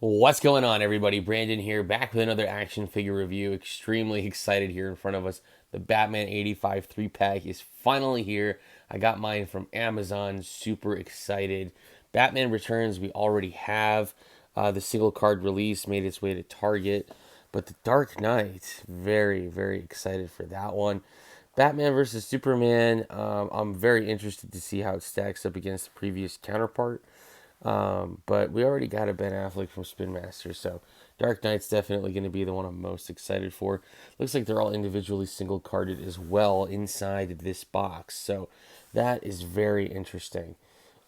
What's going on, everybody? Brandon here, back with another action figure review. Extremely excited here in front of us. The Batman 85 3-pack is finally here. I got mine from Amazon. Super excited. Batman Returns, we already have. The single card release made its way to Target. But the Dark Knight, very, very excited for that one. Batman versus Superman, I'm very interested to see how it stacks up against the previous counterpart. But we already got a Ben Affleck from Spin Master, so Dark Knight's definitely going to be the one I'm most excited for. Looks like they're all individually single carded as well inside this box, so that is very interesting.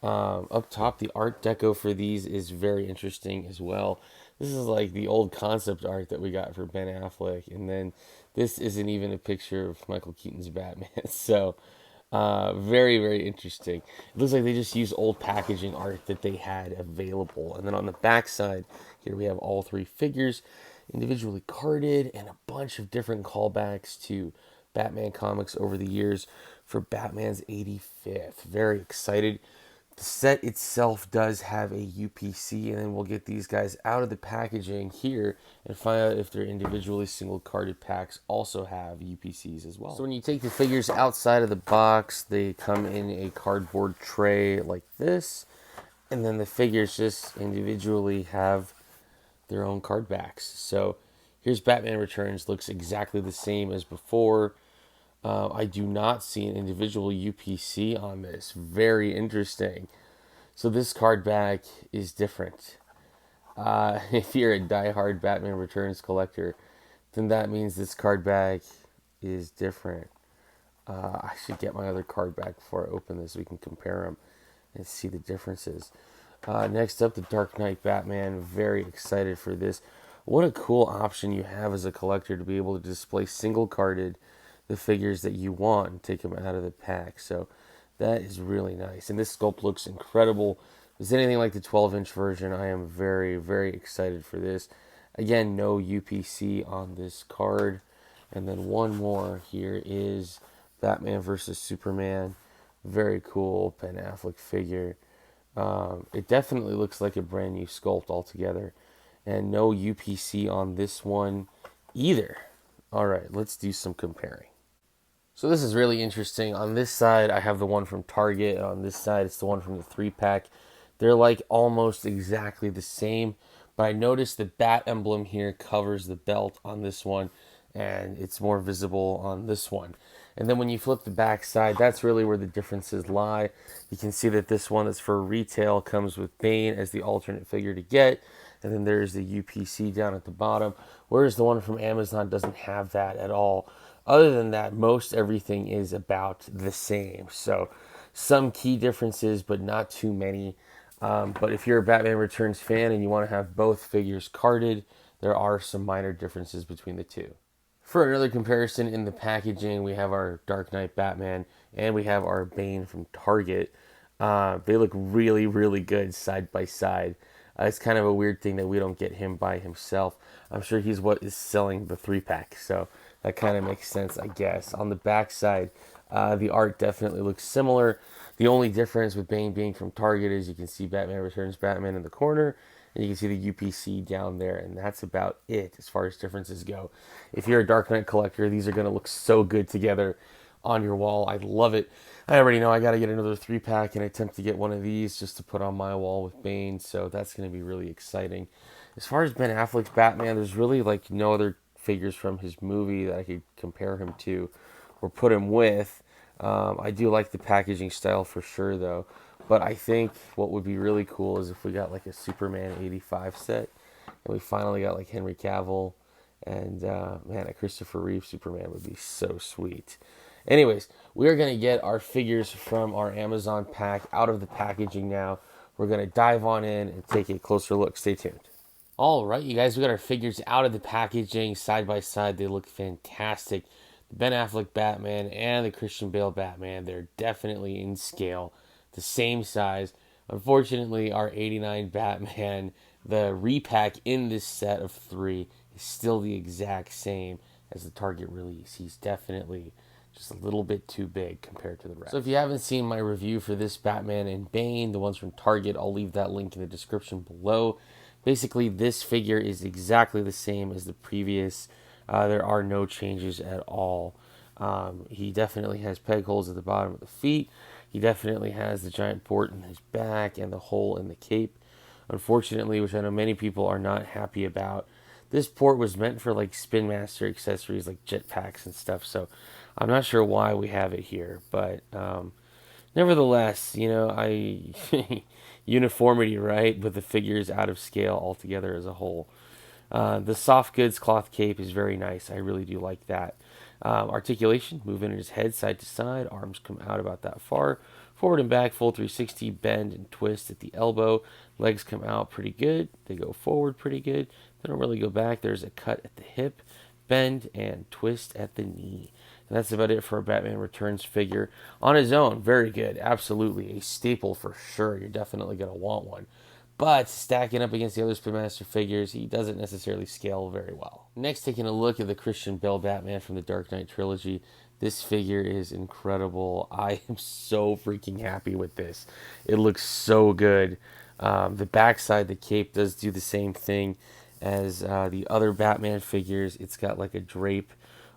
Up top, the art deco for these is very interesting as well. This is like the old concept art that we got for Ben Affleck, and then this isn't even a picture of Michael Keaton's Batman. So very, very interesting. It looks like they just used old packaging art that they had available. And then on the back side, here we have all three figures individually carded and a bunch of different callbacks to Batman comics over the years for Batman's 85th. Very excited. The set itself does have a UPC, and then we'll get these guys out of the packaging here and find out if their individually single carded packs also have UPCs as well. So when you take the figures outside of the box, they come in a cardboard tray like this, and then the figures just individually have their own card backs. So here's Batman Returns, looks exactly the same as before. I do not see an individual UPC on this. Very interesting. So this card back is different. If you're a diehard Batman Returns collector, then that means this card back is different. I should get my other card back before I open this so we can compare them and see the differences. Next up, the Dark Knight Batman. Very excited for this. What a cool option you have as a collector to be able to display single carded the figures that you want and take them out of the pack. So that is really nice. And this sculpt looks incredible. If it's anything like the 12-inch version, I am very, very excited for this. Again, no UPC on this card. And then one more here is Batman versus Superman. Very cool Ben Affleck figure. It definitely looks like a brand new sculpt altogether. And no UPC on this one either. All right, let's do some comparing. So this is really interesting. On this side, I have the one from Target. On this side, it's the one from the 3-pack. They're like almost exactly the same. But I noticed the bat emblem here covers the belt on this one, and it's more visible on this one. And then when you flip the back side, that's really where the differences lie. You can see that this one that's for retail comes with Bane as the alternate figure to get. And then there's the UPC down at the bottom. Whereas the one from Amazon doesn't have that at all. Other than that, most everything is about the same. So some key differences, but not too many. But if you're a Batman Returns fan and you want to have both figures carded, there are some minor differences between the two. For another comparison, in the packaging, we have our Dark Knight Batman and we have our Bane from Target. They look really, really good side by side. It's kind of a weird thing that we don't get him by himself. I'm sure he's what is selling the 3-pack, so that kind of makes sense, I guess. On the back side, the art definitely looks similar. The only difference with Bane being from Target is you can see Batman Returns Batman in the corner, and you can see the UPC down there, and that's about it as far as differences go. If you're a Dark Knight collector, these are going to look so good together on your wall. I love it. I already know I got to get another 3-pack and attempt to get one of these just to put on my wall with Bane, so that's going to be really exciting. As far as Ben Affleck's Batman, there's really like no other figures from his movie that I could compare him to or put him with. I do like the packaging style for sure, though. But I think what would be really cool is if we got like a Superman 85 set and we finally got like Henry Cavill and man, a Christopher Reeve Superman would be so sweet. Anyways, we're going to get our figures from our Amazon pack out of the packaging now. We're going to dive on in and take a closer look. Stay tuned. All right, you guys, we got our figures out of the packaging side by side. They look fantastic. The Ben Affleck Batman and the Christian Bale Batman, they're definitely in scale, the same size. Unfortunately, our 89 Batman, the repack in this set of 3, is still the exact same as the Target release. He's definitely just a little bit too big compared to the rest. So if you haven't seen my review for this Batman and Bane, the ones from Target, I'll leave that link in the description below. Basically, this figure is exactly the same as the previous. There are no changes at all. He definitely has peg holes at the bottom of the feet. He definitely has the giant port in his back and the hole in the cape. Unfortunately, which I know many people are not happy about, this port was meant for like Spin Master accessories like jetpacks and stuff. So I'm not sure why we have it here, but nevertheless, I uniformity, right? But the figure is out of scale altogether as a whole. The soft goods cloth cape is very nice. I really do like that. Articulation, movement in his head side to side. Arms come out about that far. Forward and back, full 360, bend and twist at the elbow. Legs come out pretty good. They go forward pretty good. They don't really go back. There's a cut at the hip, bend and twist at the knee. And that's about it for a Batman Returns figure. On his own, very good. Absolutely a staple for sure. You're definitely going to want one. But stacking up against the other Spin Master figures, he doesn't necessarily scale very well. Next, taking a look at the Christian Bale Batman from the Dark Knight trilogy. This figure is incredible. I am so freaking happy with this. It looks so good. The backside, the cape does do the same thing as the other Batman figures. It's got like a drape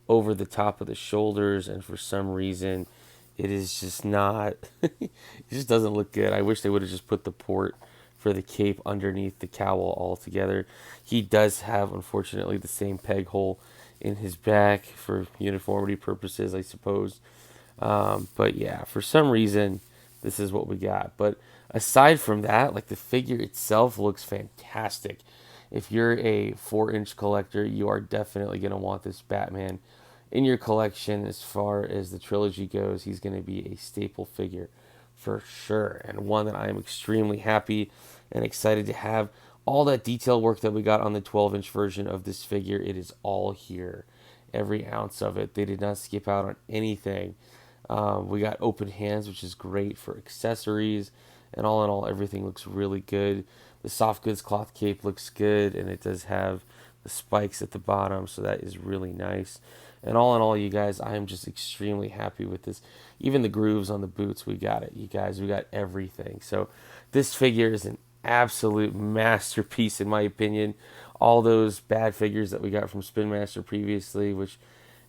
over the top of the shoulders, and for some reason, it is just not. It just doesn't look good. I wish they would have just put the port for the cape underneath the cowl altogether. He does have, unfortunately, the same peg hole in his back for uniformity purposes, I suppose. But yeah, for some reason, this is what we got. But aside from that, like the figure itself looks fantastic. If you're a 4-inch collector, you are definitely going to want this Batman in your collection. As far as the trilogy goes, he's going to be a staple figure for sure, and one that I am extremely happy and excited to have. All that detail work that we got on the 12-inch version of this figure, it is all here. Every ounce of it. They did not skip out on anything. We got open hands, which is great for accessories. And all in all, everything looks really good. The soft goods cloth cape looks good, and it does have the spikes at the bottom, so that is really nice. And all in all, you guys, I am just extremely happy with this. Even the grooves on the boots, we got it. You guys, we got everything. So this figure is an absolute masterpiece, in my opinion. All those bad figures that we got from Spin Master previously, which,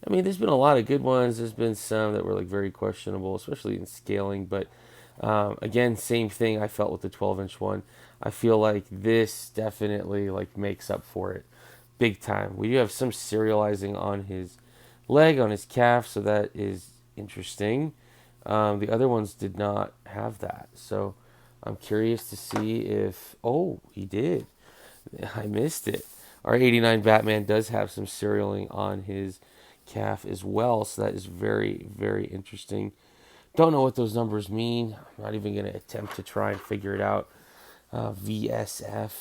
I mean, there's been a lot of good ones. There's been some that were like very questionable, especially in scaling. But again, same thing I felt with the 12-inch one. I feel like this definitely like makes up for it big time. We do have some serializing on his leg, on his calf, so that is interesting. The other ones did not have that, so I'm curious to see if... Oh, he did. I missed it. Our 89 Batman does have some serialing on his calf as well, so that is very, very interesting. Don't know what those numbers mean. I'm not even going to attempt to try and figure it out. VSF,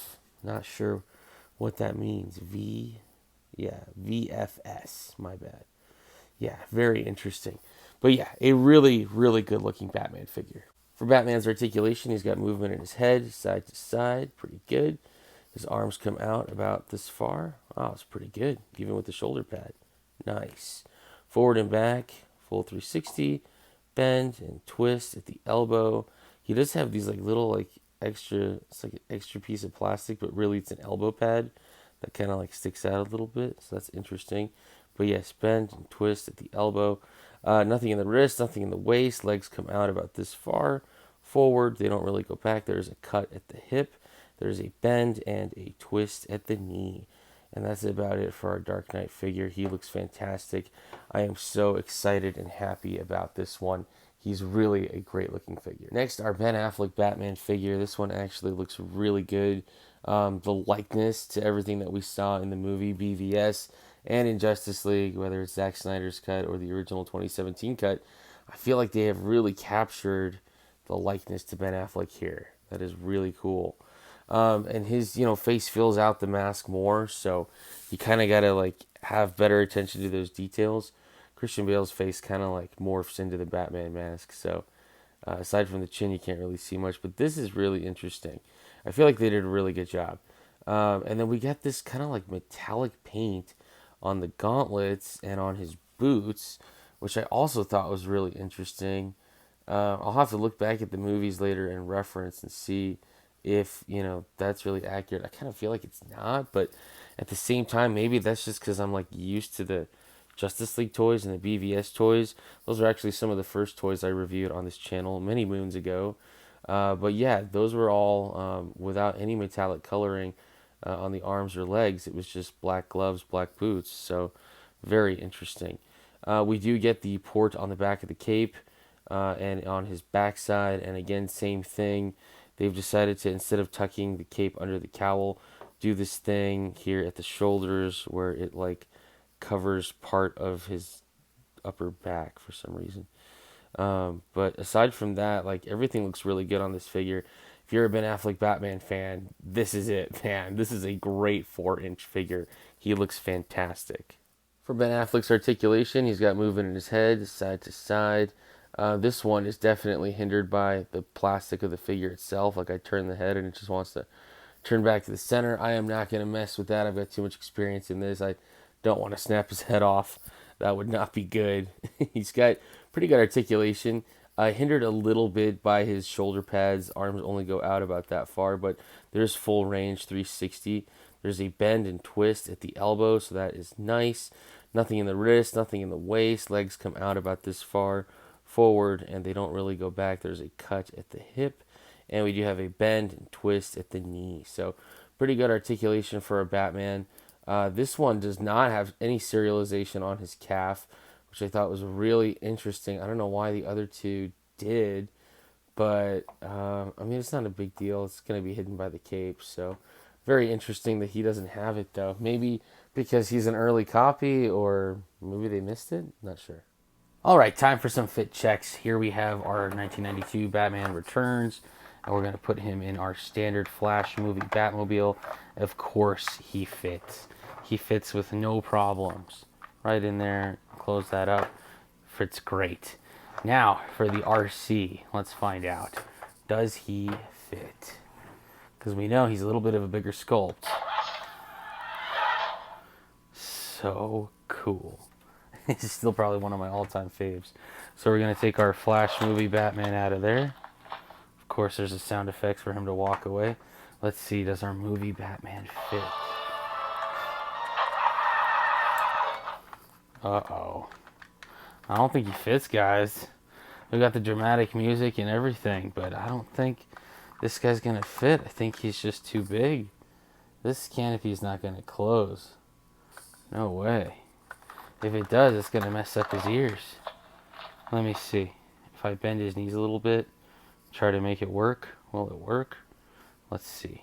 not sure what that means. Yeah, VFS, my bad. Yeah, very interesting. But yeah, a really, really good looking Batman figure. For Batman's articulation, he's got movement in his head, side to side, pretty good. His arms come out about this far. Oh, it's pretty good, even with the shoulder pad. Nice. Forward and back, full 360, bend and twist at the elbow. He does have these like little like extra, it's like an extra piece of plastic, but really it's an elbow pad that kind of like sticks out a little bit. So that's interesting. But yes, bend and twist at the elbow. Nothing in the wrist, nothing in the waist. Legs come out about this far forward. They don't really go back. There's a cut at the hip. There's a bend and a twist at the knee. And that's about it for our Dark Knight figure. He looks fantastic. I am so excited and happy about this one. He's really a great looking figure. Next, our Ben Affleck Batman figure. This one actually looks really good. The likeness to everything that we saw in the movie BVS and in Justice League, whether it's Zack Snyder's cut or the original 2017 cut, I feel like they have really captured the likeness to Ben Affleck here. That is really cool. And his, face fills out the mask more, so you kind of got to, like, have better attention to those details. Christian Bale's face kind of, like, morphs into the Batman mask, so aside from the chin, you can't really see much, but this is really interesting. I feel like they did a really good job. And then we got this kind of, like, metallic paint on the gauntlets and on his boots, which I also thought was really interesting. I'll have to look back at the movies later and reference and see if, that's really accurate. I kind of feel like it's not, but at the same time, maybe that's just because I'm like used to the Justice League toys and the BVS toys. Those are actually some of the first toys I reviewed on this channel many moons ago. But yeah, those were all without any metallic coloring on the arms or legs. It was just black gloves, black boots. So very interesting. We do get the port on the back of the cape and on his backside. And again, same thing. They've decided to, instead of tucking the cape under the cowl, do this thing here at the shoulders where it like covers part of his upper back for some reason. But aside from that, like everything looks really good on this figure. If you're a Ben Affleck Batman fan, this is it, man. This is a great 4-inch figure. He looks fantastic. For Ben Affleck's articulation, he's got movement in his head, side to side. This one is definitely hindered by the plastic of the figure itself. Like I turn the head and it just wants to turn back to the center. I am not going to mess with that. I've got too much experience in this. I don't want to snap his head off. That would not be good. He's got pretty good articulation. Hindered a little bit by his shoulder pads. Arms only go out about that far, but there's full range 360. There's a bend and twist at the elbow, so that is nice. Nothing in the wrist, nothing in the waist. Legs come out about this far forward, and they don't really go back. There's a cut at the hip, and we do have a bend and twist at the knee. So pretty good articulation for a Batman. This one does not have any serialization on his calf, which I thought was really interesting. I don't know why the other two did, but I mean, it's not a big deal. It's going to be hidden by the cape, so very interesting that he doesn't have it, though. Maybe because he's an early copy, or maybe they missed it? Not sure. All right, time for some fit checks. Here we have our 1992 Batman Returns, and we're going to put him in our standard Flash movie Batmobile. Of course, he fits. He fits with no problems. Right in there, close that up. Fits great. Now, for the RC, let's find out. Does he fit? Because we know he's a little bit of a bigger sculpt. So cool. It's still probably one of my all-time faves. So we're going to take our Flash movie Batman out of there. Of course, there's the sound effects for him to walk away. Let's see, does our movie Batman fit? Uh-oh. I don't think he fits, guys. We got the dramatic music and everything, but I don't think this guy's going to fit. I think he's just too big. This canopy is not going to close. No way. If it does, it's going to mess up his ears. Let me see. If I bend his knees a little bit, try to make it work. Will it work? Let's see.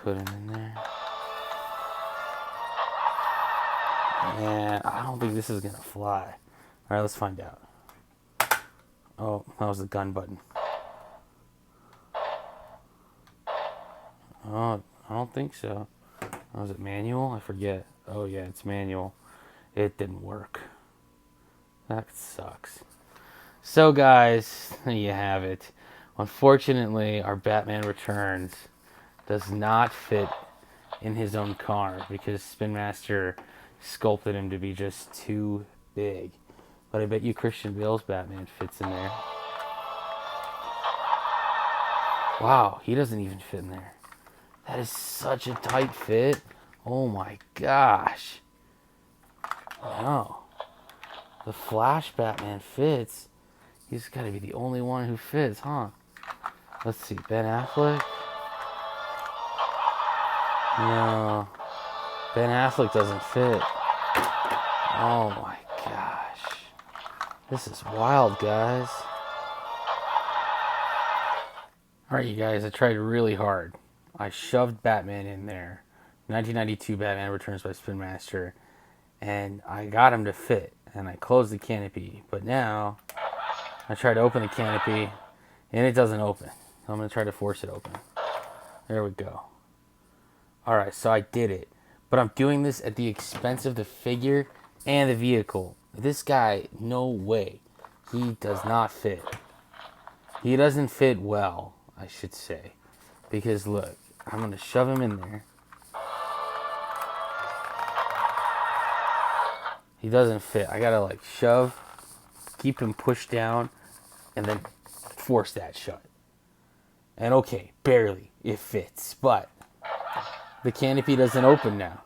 Put him in there. And I don't think this is going to fly. Alright, let's find out. Oh, that was the gun button. Oh, I don't think so. Was it manual? I forget. Oh yeah, it's manual. It didn't work. That sucks. So guys, there you have it. Unfortunately, our Batman Returns does not fit in his own car because Spin Master sculpted him to be just too big. But I bet you Christian Bale's Batman fits in there. Wow, he doesn't even fit in there. That is such a tight fit. Oh my gosh. No. The Flash Batman fits. He's got to be the only one who fits, huh? Let's see, Ben Affleck? No. Ben Affleck doesn't fit. Oh my gosh. This is wild, guys. Alright, you guys, I tried really hard. I shoved Batman in there. 1992 Batman Returns by Spin Master. And I got him to fit. And I closed the canopy. But now, I try to open the canopy, and it doesn't open. So I'm going to try to force it open. There we go. Alright, so I did it. But I'm doing this at the expense of the figure and the vehicle. This guy, no way. He does not fit. He doesn't fit well, I should say. Because look, I'm going to shove him in there. He doesn't fit. I got to like shove, keep him pushed down, and then force that shut. And okay, barely, it fits. But the canopy doesn't open now.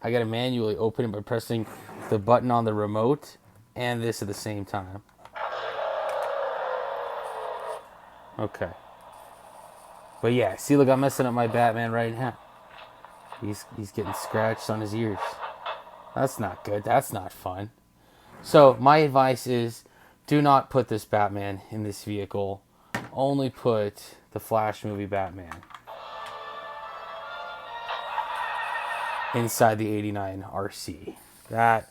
I gotta manually open it by pressing the button on the remote and this at the same time. Okay. But yeah, see, look, I'm messing up my Batman right now. He's getting scratched on his ears. That's not good. That's not fun. So my advice is, do not put this Batman in this vehicle. Only put the Flash movie Batman inside the '89 RC. That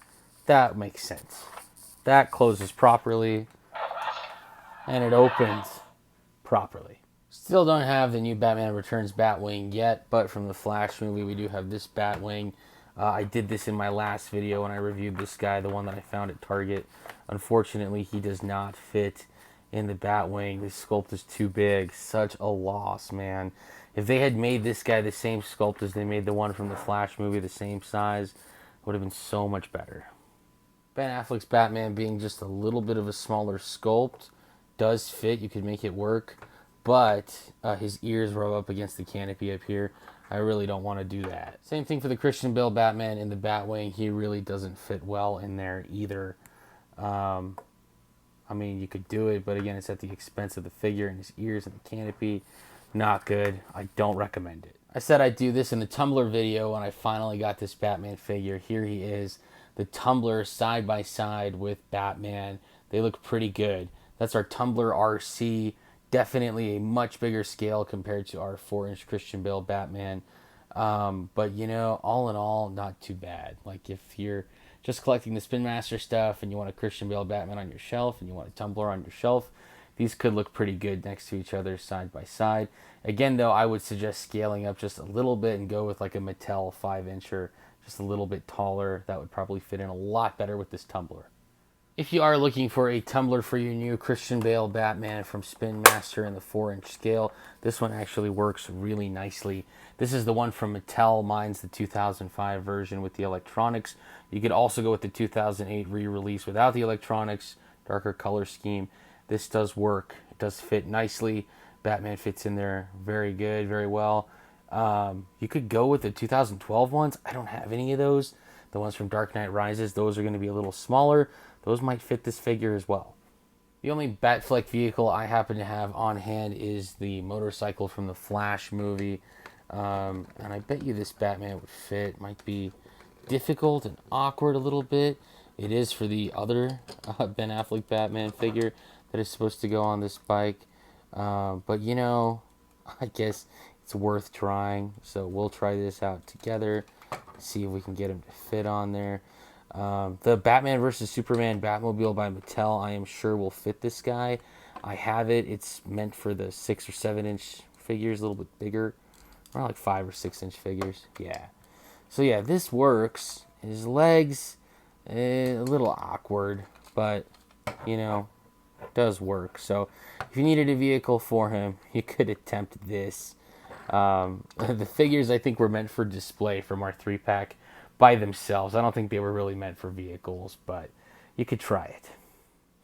makes sense. That closes properly and it opens properly. Still don't have the new Batman Returns Batwing yet, but from the Flash movie we do have this Batwing. I did this in my last video when I reviewed this guy, the one that I found at Target. Unfortunately, he does not fit in the Batwing. This sculpt is too big. Such a loss, man. If they had made this guy the same sculpt as they made the one from the Flash movie, the same size, it would have been so much better. Ben Affleck's Batman being just a little bit of a smaller sculpt does fit. You could make it work, but his ears rub up against the canopy up here. I really don't want to do that. Same thing for the Christian Bale Batman in the Batwing. He really doesn't fit well in there either. I mean, you could do it, but again, it's at the expense of the figure and his ears and the canopy. Not good. I don't recommend it. I said I'd do this in the Tumbler video when I finally got this Batman figure. Here he is. The Tumbler side by side with Batman. They look pretty good. That's our Tumbler RC. Definitely a much bigger scale compared to our 4-inch Christian Bale Batman. But, you know, all in all, not too bad. Like, if you're just collecting the Spin Master stuff and you want a Christian Bale Batman on your shelf and you want a Tumbler on your shelf, these could look pretty good next to each other side by side. Again, though, I would suggest scaling up just a little bit and go with like a Mattel 5-incher, just a little bit taller. That would probably fit in a lot better with this Tumbler. If you are looking for a Tumbler for your new Christian Bale Batman from Spin Master in the 4-inch scale, this one actually works really nicely. This is the one from Mattel. Mine's the 2005 version with the electronics. You could also go with the 2008 re-release without the electronics, darker color scheme. This does work. It does fit nicely. Batman fits in there very good, very well. You could go with the 2012 ones. I don't have any of those. The ones from Dark Knight Rises, those are going to be a little smaller. Those might fit this figure as well. The only Batfleck vehicle I happen to have on hand is the motorcycle from the Flash movie. And I bet you this Batman would fit. Might be difficult and awkward a little bit. It is for the other Ben Affleck Batman figure that is supposed to go on this bike. But, you know, I guess it's worth trying. So we'll try this out together. See if we can get him to fit on there. The Batman vs. Superman Batmobile by Mattel, I am sure will fit this guy. I have it. It's meant for the 6 or 7-inch figures, a little bit bigger. Around like 5 or 6-inch figures. Yeah. So yeah, this works. His legs, a little awkward, but, you know, it does work. So if you needed a vehicle for him, you could attempt this. The figures, I think, were meant for display from our 3-pack by themselves. I don't think they were really meant for vehicles, but you could try it.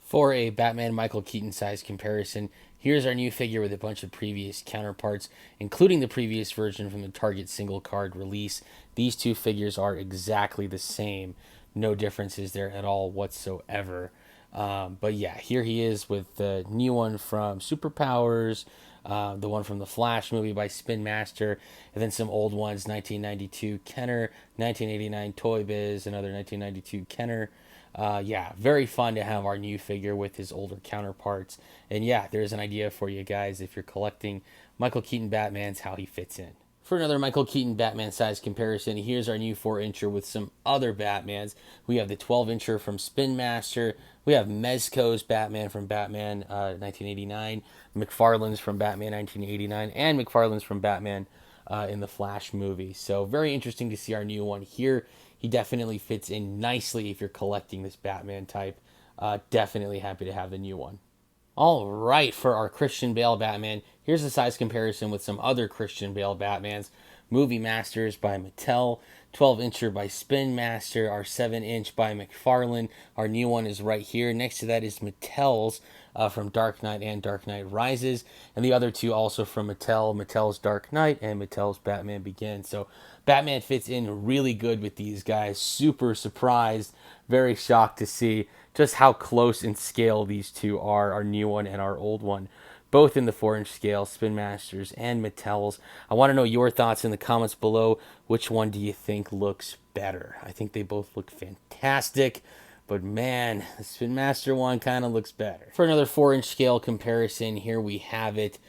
For a Batman Michael Keaton size comparison, here's our new figure with a bunch of previous counterparts, including the previous version from the Target single card release. These two figures are exactly the same. No differences there at all whatsoever. But yeah, here he is with the new one from Superpowers, the one from the Flash movie by Spin Master, and then some old ones, 1992 Kenner, 1989 Toy Biz, another 1992 Kenner. Yeah, very fun to have our new figure with his older counterparts. And yeah, there's an idea for you guys if you're collecting Michael Keaton Batmans, how he fits in. For another Michael Keaton Batman size comparison, here's our new 4-incher with some other Batmans. We have the 12-incher from Spin Master. We have Mezco's Batman from Batman 1989, McFarlane's from Batman 1989, and McFarlane's from Batman in the Flash movie. So very interesting to see our new one here. He definitely fits in nicely if you're collecting this Batman type. Definitely happy to have the new one. All right, for our Christian Bale Batman, here's a size comparison with some other Christian Bale Batmans. Movie Masters by Mattel, 12-incher by Spin Master, our 7-inch by McFarlane. Our new one is right here. Next to that is Mattel's from Dark Knight and Dark Knight Rises, and the other two also from Mattel, Mattel's Dark Knight and Mattel's Batman Begins. So Batman fits in really good with these guys. Super surprised, very shocked to see just how close in scale these two are, our new one and our old one, both in the 4-inch scale, Spin Masters and Mattel's. I want to know your thoughts in the comments below. Which one do you think looks better? I think they both look fantastic, but man, the Spin Master one kind of looks better. For another 4-inch scale comparison, here we have it.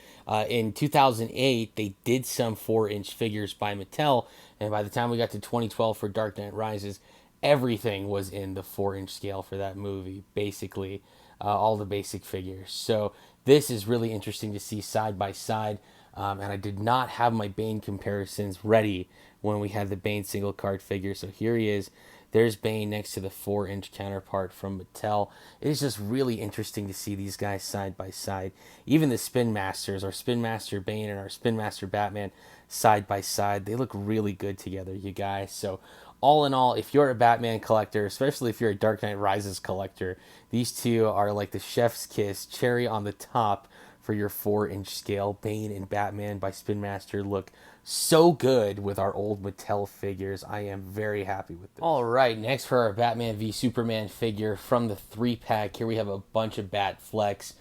In 2008, they did some 4-inch figures by Mattel, and by the time we got to 2012 for Dark Knight Rises, everything was in the 4-inch scale for that movie, basically. All the basic figures. So this is really interesting to see side by side. And I did not have my Bane comparisons ready when we had the Bane single card figure. So here he is. There's Bane next to the 4-inch counterpart from Mattel. It is just really interesting to see these guys side by side. Even the Spin Masters, our Spin Master Bane and our Spin Master Batman side by side. They look really good together, you guys. So all in all, if you're a Batman collector, especially if you're a Dark Knight Rises collector, these two are like the chef's kiss, cherry on the top for your 4-inch scale. Bane and Batman by Spin Master look so good with our old Mattel figures. I am very happy with this. All right, next for our Batman v Superman figure from the 3-pack. Here we have a bunch of Batflex.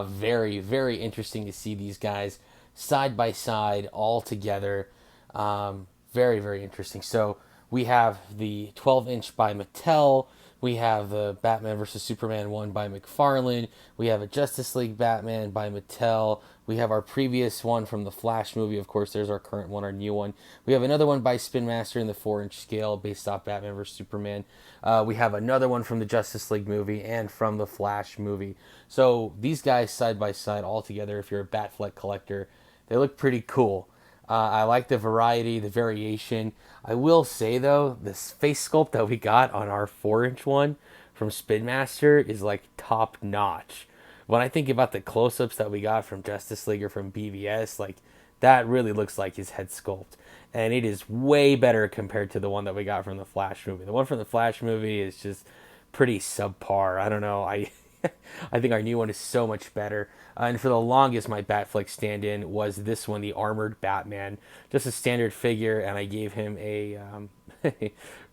Very, very interesting to see these guys side by side all together. Very, very interesting. So we have the 12-inch by Mattel. We have the Batman vs. Superman 1 by McFarlane. We have a Justice League Batman by Mattel. We have our previous one from the Flash movie. Of course, there's our current one, our new one. We have another one by Spin Master in the 4-inch scale based off Batman vs. Superman. We have another one from the Justice League movie and from the Flash movie. So these guys side by side all together, if you're a Batfleck collector, they look pretty cool. I like the variety, the variation. I will say, though, this face sculpt that we got on our 4-inch one from Spin Master is like top notch. When I think about the close-ups that we got from Justice League or from BVS, like that really looks like his head sculpt. And it is way better compared to the one that we got from the Flash movie. The one from the Flash movie is just pretty subpar. I don't know. I think our new one is so much better. And for the longest, my Batflex stand-in was this one, the Armored Batman. Just a standard figure, and I gave him a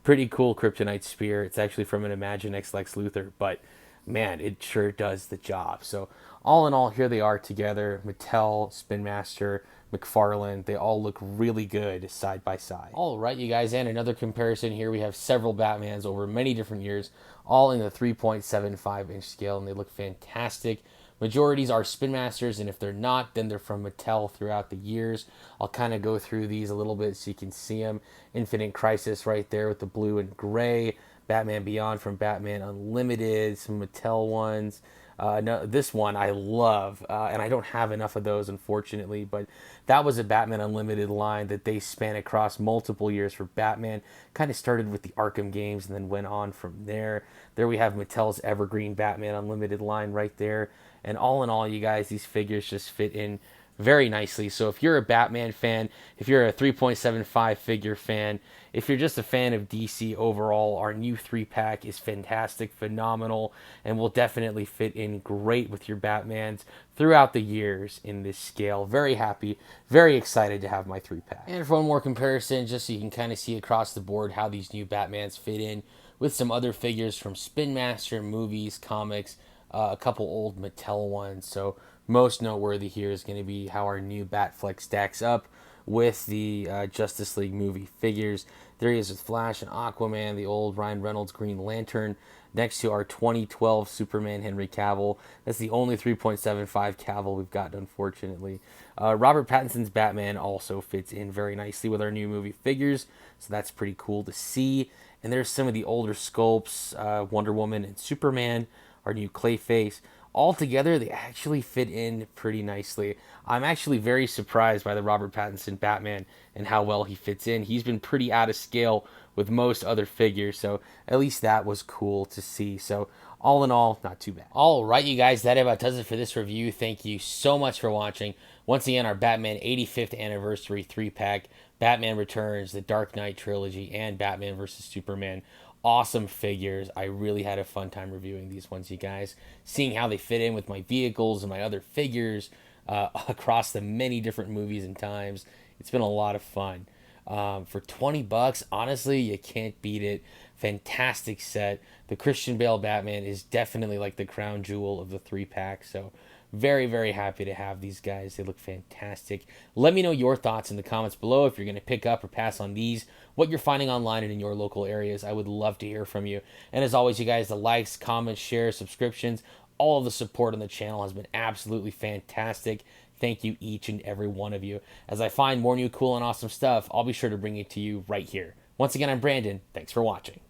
pretty cool Kryptonite spear. It's actually from an Imagine X Lex Luthor, but man, it sure does the job. So all in all, here they are together. Mattel, Spin Master, McFarlane, they all look really good side by side. All right, you guys, and another comparison here. We have several Batmans over many different years, all in the 3.75-inch scale, and they look fantastic. Majorities are Spin Masters, and if they're not, then they're from Mattel throughout the years. I'll kind of go through these a little bit so you can see them. Infinite Crisis right there with the blue and gray. Batman Beyond from Batman Unlimited, some Mattel ones. No, this one I love, and I don't have enough of those, unfortunately, but that was a Batman Unlimited line that they span across multiple years for Batman. Kind of started with the Arkham games and then went on from there. There we have Mattel's Evergreen Batman Unlimited line right there. And all in all, you guys, these figures just fit in very nicely. So if you're a Batman fan, if you're a 3.75 figure fan, if you're just a fan of DC overall, our new 3-pack is fantastic, phenomenal, and will definitely fit in great with your Batmans throughout the years in this scale. Very happy, very excited to have my 3-pack. And for one more comparison, just so you can kind of see across the board how these new Batmans fit in with some other figures from Spin Master, movies, comics, a couple old Mattel ones. So most noteworthy here is going to be how our new Batflex stacks up with the Justice League movie figures. There he is with Flash and Aquaman, the old Ryan Reynolds Green Lantern, next to our 2012 Superman Henry Cavill. That's the only 3.75 Cavill we've got, unfortunately. Robert Pattinson's Batman also fits in very nicely with our new movie figures, so that's pretty cool to see. And there's some of the older sculpts, Wonder Woman and Superman, our new Clayface. All together, they actually fit in pretty nicely. I'm actually very surprised by the Robert Pattinson Batman and how well he fits in. He's been pretty out of scale with most other figures, so at least that was cool to see. So all in all, not too bad. All right, you guys, that about does it for this review. Thank you so much for watching. Once again, our Batman 85th Anniversary 3-pack, Batman Returns, the Dark Knight Trilogy, and Batman vs. Superman, awesome figures. I really had a fun time reviewing these ones, you guys. Seeing how they fit in with my vehicles and my other figures across the many different movies and times. It's been a lot of fun. For 20 bucks, honestly, you can't beat it. Fantastic set. The Christian Bale Batman is definitely like the crown jewel of the 3-pack. So very, very happy to have these guys. They look fantastic. Let me know your thoughts in the comments below if you're going to pick up or pass on these, what you're finding online and in your local areas. I would love to hear from you. And as always, you guys, the likes, comments, shares, subscriptions, all of the support on the channel has been absolutely fantastic. Thank you, each and every one of you. As I find more new cool and awesome stuff, I'll be sure to bring it to you right here. Once again, I'm Brandon. Thanks for watching.